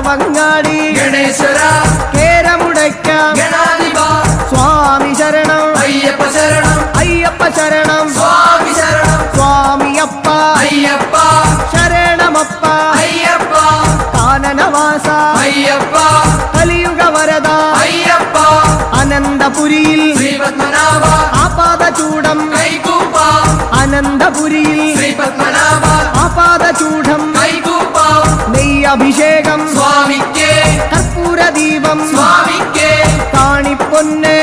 പഴവങ്ങാടി ഗണേശ്വര കേരമുടയ്ക്കാം ഗണാധിപ സ്വാമി ശരണം അയ്യപ്പ ശരണം അയ്യപ്പ ശരണം സ്വാമി ശരണം സ്വാമിയപ്പ അയ്യപ്പ ശരണമപ്പ അയ്യപ്പ കാനനവാസ അയ്യപ്പ കലിയുഗ വരദ അയ്യപ്പ അനന്തപുരിയിൽ ശ്രീപത്മനാഭ ആപാദചൂടം കൈകൂപ്പ അനന്തപുരിയിൽ ശ്രീപത്മനാഭ ആപാദചൂടം കൈകൂപ്പ നെയ്യഭിഷേകം സ്വാമിക്ക് കർപ്പൂരദീപം സ്വാമിക്ക് കാണിപ്പൊന്ന്